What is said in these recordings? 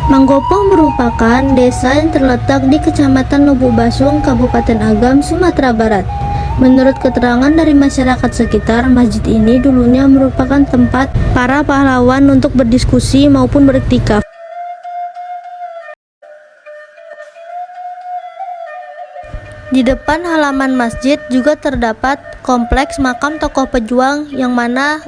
Manggopo merupakan desa yang terletak di Kecamatan Lubuk Basung, Kabupaten Agam, Sumatera Barat. Menurut keterangan dari masyarakat sekitar, masjid ini dulunya merupakan tempat para pahlawan untuk berdiskusi maupun beriktikaf. Di depan halaman masjid juga terdapat kompleks makam tokoh pejuang yang mana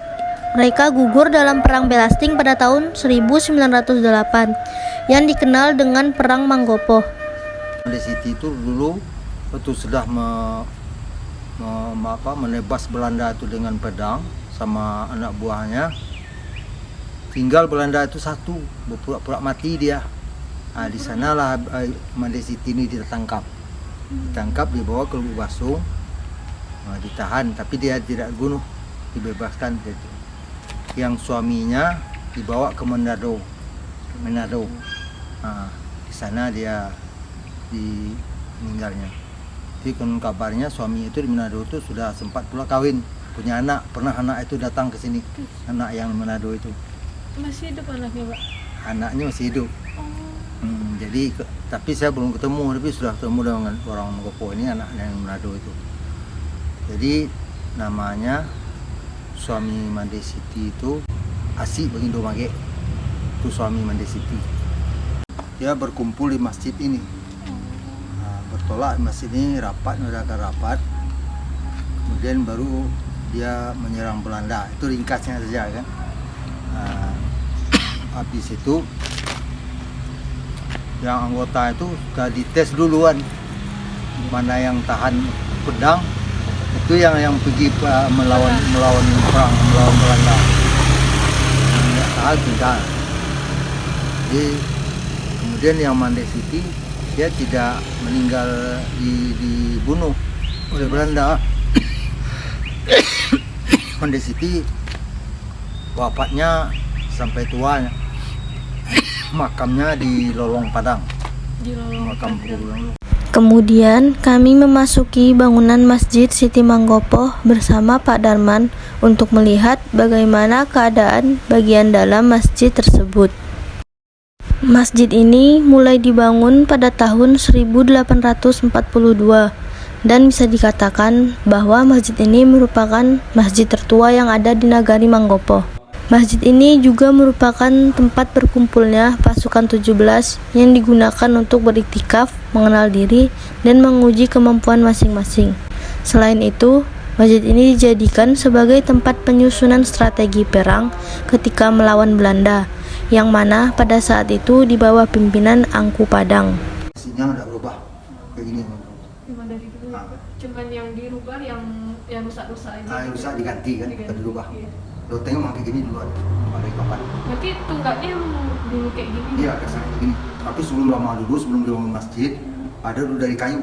mereka gugur dalam Perang Belasting pada tahun 1908 yang dikenal dengan Perang Manggopo. Di situ itu dulu waktu sudah menebas Belanda itu dengan pedang sama anak buahnya. Tinggal Belanda itu satu, berpura-pura mati dia. Nah, di sanalah Made Siti ini ditangkap, dibawa ke Lubuk Basung, ditahan, tapi dia tidak bunuh, dibebaskan gitu. Yang suaminya dibawa ke Manado. Di sana dia meninggalnya. Jadi kabarnya suami itu di Manado itu sudah sempat pula kawin, punya anak, pernah anak itu datang ke sini, anak yang Manado itu. Masih hidup anaknya, Pak? Anaknya masih hidup. Jadi tapi saya belum ketemu, tapi sudah ketemu dengan orang Manggopo ini, anak yang Manado itu. Jadi namanya suami Made Siti itu Asi Bagindo Mage, itu suami Made Siti. Dia berkumpul di masjid ini, bertolak di masjid ini, mengadakan rapat, kemudian baru dia menyerang Belanda. Itu ringkasnya saja kan. Habis itu yang anggota itu sudah dites duluan, mana yang tahan pedang, itu yang pergi melawan Belanda. Yang tahan tidak. Jadi kemudian yang Made Siti dia tidak meninggal dibunuh oleh Belanda. Made Siti wafatnya sampai tuanya. Makamnya di Lolong Padang. Makam Lolong. Kemudian kami memasuki bangunan Masjid Siti Manggopo bersama Pak Darman untuk melihat bagaimana keadaan bagian dalam masjid tersebut. Masjid ini mulai dibangun pada tahun 1842 dan bisa dikatakan bahwa masjid ini merupakan masjid tertua yang ada di Nagari Manggopo. Masjid ini juga merupakan tempat berkumpulnya pasukan 17 yang digunakan untuk beriktikaf, mengenal diri, dan menguji kemampuan masing-masing. Selain itu, masjid ini dijadikan sebagai tempat penyusunan strategi perang ketika melawan Belanda, yang mana pada saat itu di bawah pimpinan Angku Padang. Masjidnya tidak berubah kayak gini. Cuma dari dulu, cuman yang dirubah yang rusak-rusak aja. Yang rusak diganti kan, tidak dirubah. Iya. Lo tengok kayak gini dulu ada kapan? Berarti tunggaknya dulu kayak gini? Iya, dasarnya begini. Tapi sebelum lama dulu, sebelum dibangun masjid, ada dulu dari kayu.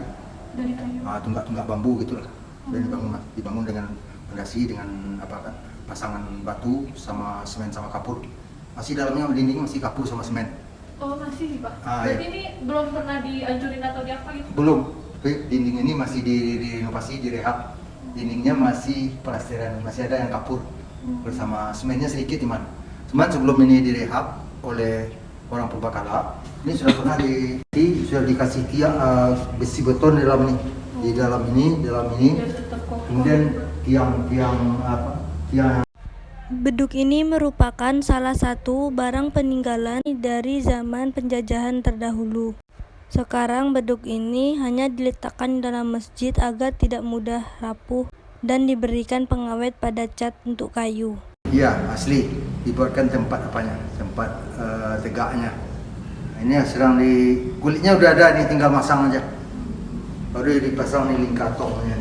Dari kayu? Tunggak-tunggak bambu gitu lah. Dan dibangun dengan fondasi, dengan pasangan batu sama semen sama kapur. Masih dalamnya dinding masih kapur sama semen. Oh masih sih Pak? Berarti ini belum pernah dihancurin atau diapa gitu? Belum. Tapi dinding ini masih direnovasi, direhab. Dindingnya masih plesteran, masih ada yang kapur. Bersama semennya sedikit cuman sebelum ini direhab oleh orang Purbakala, ini sudah pernah sudah dikasih besi beton di dalam ini, kemudian tiang. Beduk ini merupakan salah satu barang peninggalan dari zaman penjajahan terdahulu. Sekarang beduk ini hanya diletakkan dalam masjid agar tidak mudah rapuh dan diberikan pengawet pada cat untuk kayu. Iya, asli. Dibuatkan tempat tempat tegaknya. Ini sedang kulitnya udah ada nih, tinggal masang aja. Baru dipasang nih lingkatongnya.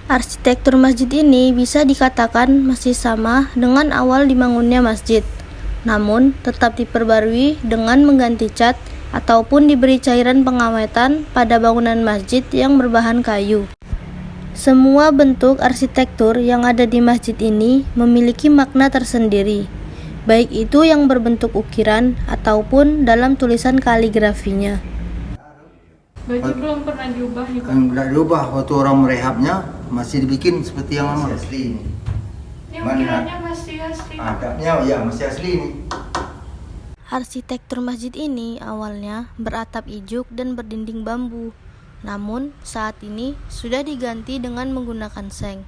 Arsitektur masjid ini bisa dikatakan masih sama dengan awal dibangunnya masjid, namun tetap diperbarui dengan mengganti cat ataupun diberi cairan pengawetan pada bangunan masjid yang berbahan kayu. Semua bentuk arsitektur yang ada di masjid ini memiliki makna tersendiri, baik itu yang berbentuk ukiran ataupun dalam tulisan kaligrafinya. Berarti belum pernah diubah nih Pak? Tidak diubah, waktu orang merehabnya masih dibikin seperti yang lama. Asli ini. Yang ukirannya masih asli? Adabnya ya masih asli ini. Arsitektur masjid ini awalnya beratap ijuk dan berdinding bambu, namun saat ini sudah diganti dengan menggunakan seng,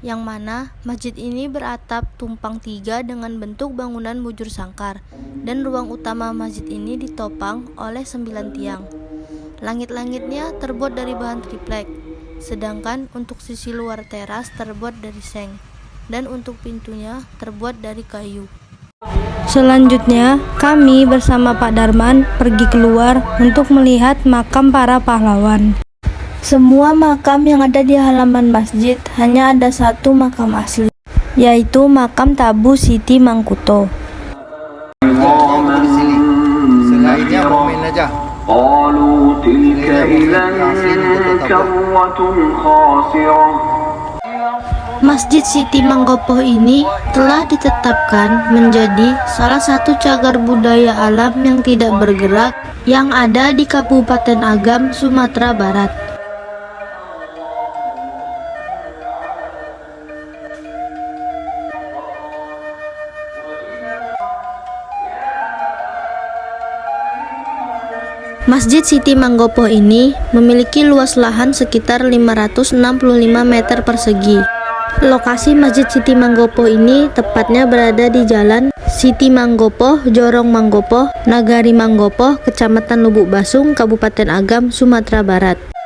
yang mana masjid ini beratap tumpang tiga dengan bentuk bangunan bujur sangkar, dan ruang utama masjid ini ditopang oleh 9 tiang. Langit-langitnya terbuat dari bahan triplek, sedangkan untuk sisi luar teras terbuat dari seng, dan untuk pintunya terbuat dari kayu. Selanjutnya, kami bersama Pak Darman pergi keluar untuk melihat makam para pahlawan. Semua makam yang ada di halaman masjid hanya ada satu makam asli, yaitu makam Tabu Siti Mangkuto. Yang di sini, selainnya momen aja. Masjid Siti Manggopo ini telah ditetapkan menjadi salah satu cagar budaya alam yang tidak bergerak yang ada di Kabupaten Agam, Sumatera Barat. Masjid Siti Manggopo ini memiliki luas lahan sekitar 565 meter persegi. Lokasi Masjid Siti Manggopo ini tepatnya berada di Jalan Siti Manggopo, Jorong Manggopo, Nagari Manggopo, Kecamatan Lubuk Basung, Kabupaten Agam, Sumatera Barat.